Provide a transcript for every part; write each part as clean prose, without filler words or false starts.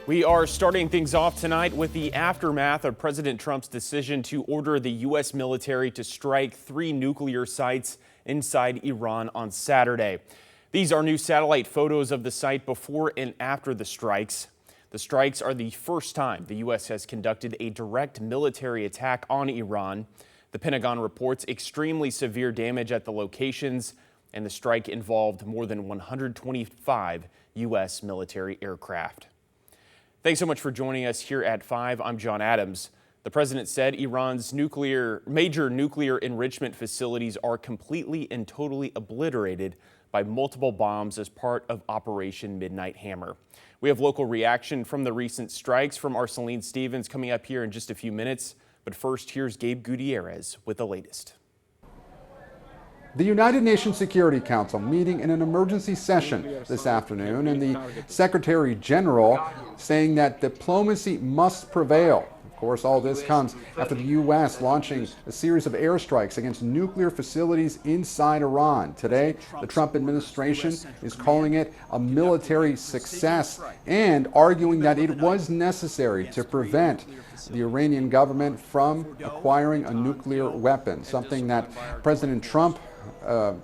We are starting things off tonight with the aftermath of President Trump's decision to order the U.S. military to strike 3 nuclear sites inside Iran on Saturday. These are new satellite photos of the site before and after the strikes. The strikes are the first time the U.S. has conducted a direct military attack on Iran. The Pentagon reports extremely severe damage at the locations, and the strike involved more than 125 U.S. military aircraft. Thanks so much for joining us here at 5. I'm John Adams. The president said Iran's major nuclear enrichment facilities are completely and totally obliterated by multiple bombs as part of Operation Midnight Hammer. We have local reaction from the recent strikes from our Celine Stevens coming up here in just a few minutes. But first, here's Gabe Gutierrez with the latest. The United Nations Security Council meeting in an emergency session this afternoon, and the Secretary General saying that diplomacy must prevail. Of course, all this comes after the U.S. launching a series of airstrikes against nuclear facilities inside Iran. Today, the Trump administration is calling it a military success and arguing that it was necessary to prevent the Iranian government from acquiring a nuclear weapon, something that President Trump,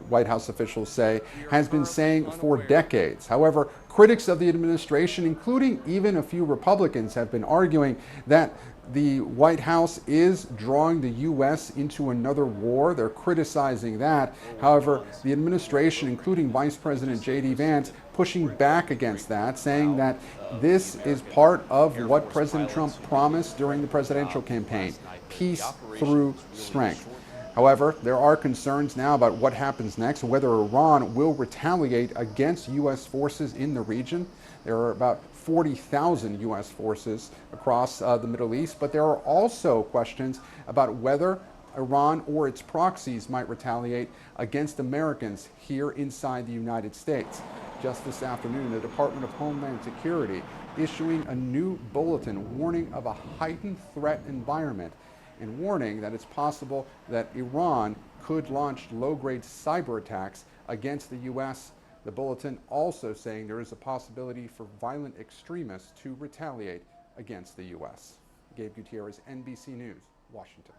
White House officials say, has been saying for decades. However, critics of the administration, including even a few Republicans, have been arguing that the White House is drawing the U.S. into another war. They're criticizing that. However, the administration, including Vice President J.D. Vance, pushing back against that, saying that this is part of what President Trump promised during the presidential campaign: peace through strength. However, there are concerns now about what happens next, whether Iran will retaliate against U.S. forces in the region. There are about 40,000 U.S. forces across the Middle East, but there are also questions about whether Iran or its proxies might retaliate against Americans here inside the United States. Just this afternoon, the Department of Homeland Security issuing a new bulletin warning of a heightened threat environment and warning that it's possible that Iran could launch low-grade cyber attacks against the U.S. The bulletin also saying there is a possibility for violent extremists to retaliate against the U.S. Gabe Gutierrez, NBC News, Washington.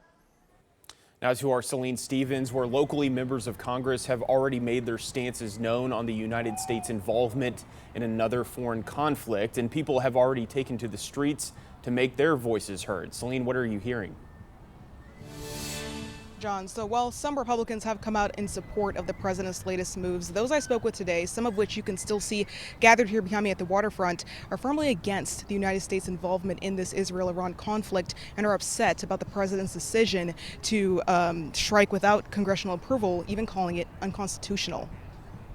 Now to our Celine Stevens, where locally members of Congress have already made their stances known on the United States' involvement in another foreign conflict, and people have already taken to the streets to make their voices heard. Celine, what are you hearing? John, so while some Republicans have come out in support of the president's latest moves, those I spoke with today, some of which you can still see gathered here behind me at the waterfront, are firmly against the United States' involvement in this Israel-Iran conflict and are upset about the president's decision to strike without congressional approval, even calling it unconstitutional.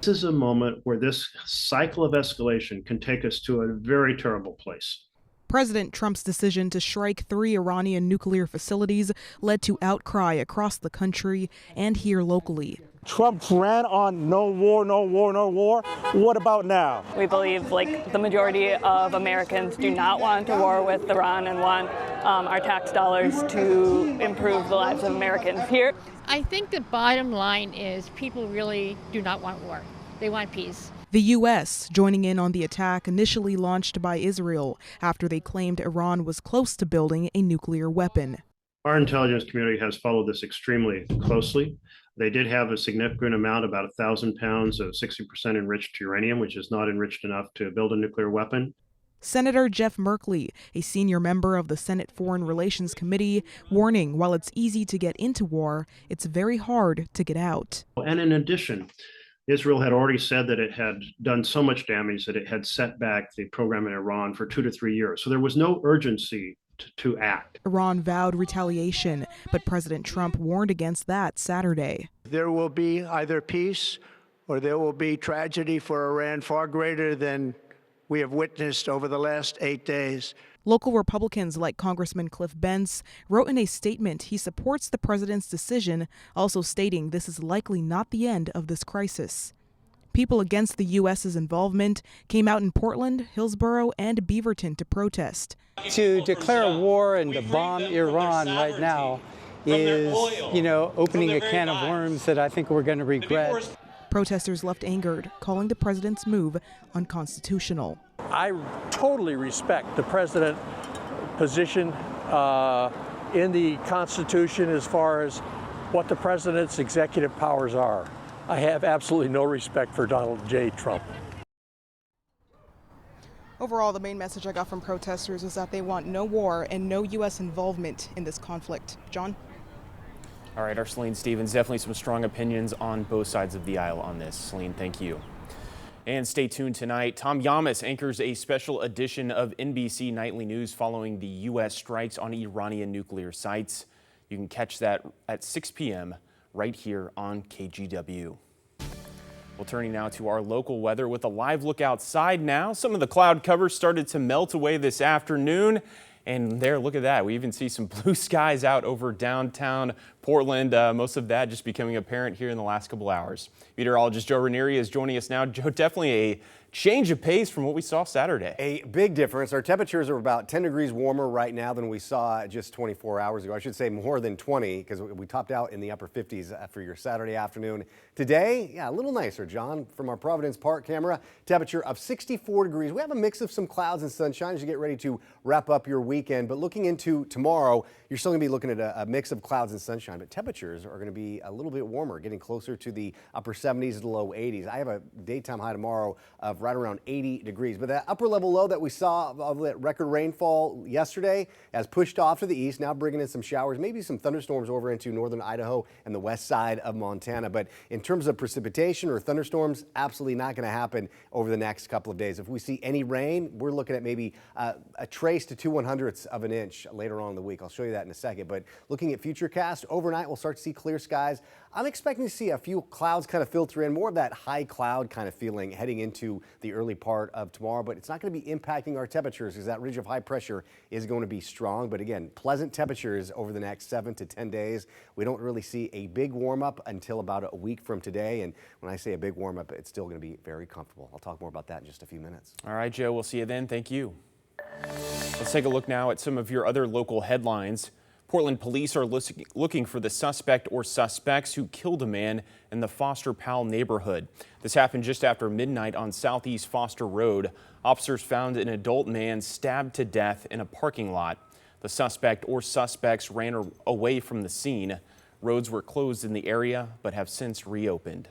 This is a moment where this cycle of escalation can take us to a very terrible place. President Trump's decision to strike 3 Iranian nuclear facilities led to outcry across the country and here locally. Trump ran on no war, no war, no war. What about now? We believe, like the majority of Americans, do not want a war with Iran and want our tax dollars to improve the lives of Americans here. I think the bottom line is people really do not want war. They want peace. The U.S. joining in on the attack initially launched by Israel after they claimed Iran was close to building a nuclear weapon. Our intelligence community has followed this extremely closely. They did have a significant amount, about 1,000 pounds of 60% enriched uranium, which is not enriched enough to build a nuclear weapon. Senator Jeff Merkley, a senior member of the Senate Foreign Relations Committee, warning while it's easy to get into war, it's very hard to get out. And in addition, Israel had already said that it had done so much damage that it had set back the program in Iran for 2 to 3 years. So there was no urgency to act. Iran vowed retaliation, but President Trump warned against that Saturday. There will be either peace or there will be tragedy for Iran far greater than we have witnessed over the last 8 days. Local Republicans like Congressman Cliff Bentz wrote in a statement he supports the president's decision, also stating this is likely not the end of this crisis. People against the U.S.'s involvement came out in Portland, Hillsborough, and Beaverton to protest. To declare a war and to bomb Iran right now is, opening a can of worms that I think we're going to regret. Protesters left angered, calling the president's move unconstitutional. I totally respect the president's position in the Constitution as far as what the president's executive powers are. I have absolutely no respect for Donald J. Trump. Overall, the main message I got from protesters is that they want no war and no U.S. involvement in this conflict. John? All right, our Celine Stevens, definitely some strong opinions on both sides of the aisle on this. Celine, thank you. And stay tuned tonight. Tom Yamas anchors a special edition of NBC Nightly News following the U.S. strikes on Iranian nuclear sites. You can catch that at 6 p.m. right here on KGW. Well, turning now to our local weather with a live look outside now. Some of the cloud cover started to melt away this afternoon. And there, look at that. We even see some blue skies out over downtown Portland. Most of that just becoming apparent here in the last couple hours. Meteorologist Joe Ranieri is joining us now. Joe, definitely a change of pace from what we saw Saturday. A big difference. Our temperatures are about 10 degrees warmer right now than we saw just 24 hours ago. I should say more than 20 because we topped out in the upper 50s for your Saturday afternoon. Today, yeah, a little nicer, John, from our Providence Park camera. Temperature of 64 degrees. We have a mix of some clouds and sunshine as you get ready to wrap up your weekend. But looking into tomorrow, you're still going to be looking at a mix of clouds and sunshine. But temperatures are going to be a little bit warmer, getting closer to the upper 70s to low 80s. I have a daytime high tomorrow of right around 80 degrees. But that upper level low that we saw of that record rainfall yesterday has pushed off to the east, now bringing in some showers, maybe some thunderstorms over into northern Idaho and the west side of Montana. But in terms of precipitation or thunderstorms, absolutely not going to happen over the next couple of days. If we see any rain, we're looking at maybe a trace to 2/100ths of an inch later on in the week. I'll show you that in a second. But looking at futurecast, overnight we'll start to see clear skies. I'm expecting to see a few clouds kind of filter in, more of that high cloud kind of feeling heading into the early part of tomorrow, but it's not going to be impacting our temperatures because that ridge of high pressure is going to be strong. But again, pleasant temperatures over the next 7 to 10 days. We don't really see a big warm up until about a week from today. And when I say a big warm up, it's still going to be very comfortable. I'll talk more about that in just a few minutes. All right, Joe, we'll see you then. Thank you. Let's take a look now at some of your other local headlines. Portland police are looking for the suspect or suspects who killed a man in the Foster Powell neighborhood. This happened just after midnight on Southeast Foster Road. Officers found an adult man stabbed to death in a parking lot. The suspect or suspects ran away from the scene. Roads were closed in the area but have since reopened.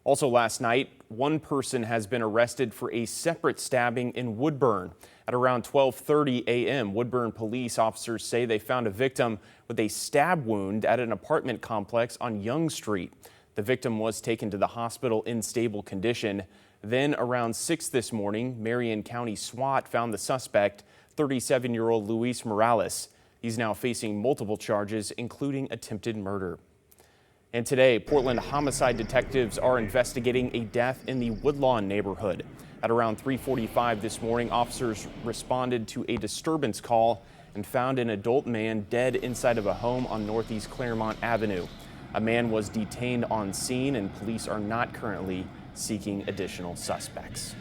Also last night, one person has been arrested for a separate stabbing in Woodburn. At around 12:30 a.m., Woodburn police officers say they found a victim with a stab wound at an apartment complex on Young Street. The victim was taken to the hospital in stable condition. Then around 6 this morning, Marion County SWAT found the suspect, 37-year-old Luis Morales. He's now facing multiple charges, including attempted murder. And today, Portland homicide detectives are investigating a death in the Woodlawn neighborhood. At around 3:45 this morning, officers responded to a disturbance call and found an adult man dead inside of a home on Northeast Claremont Avenue. A man was detained on scene, and police are not currently seeking additional suspects.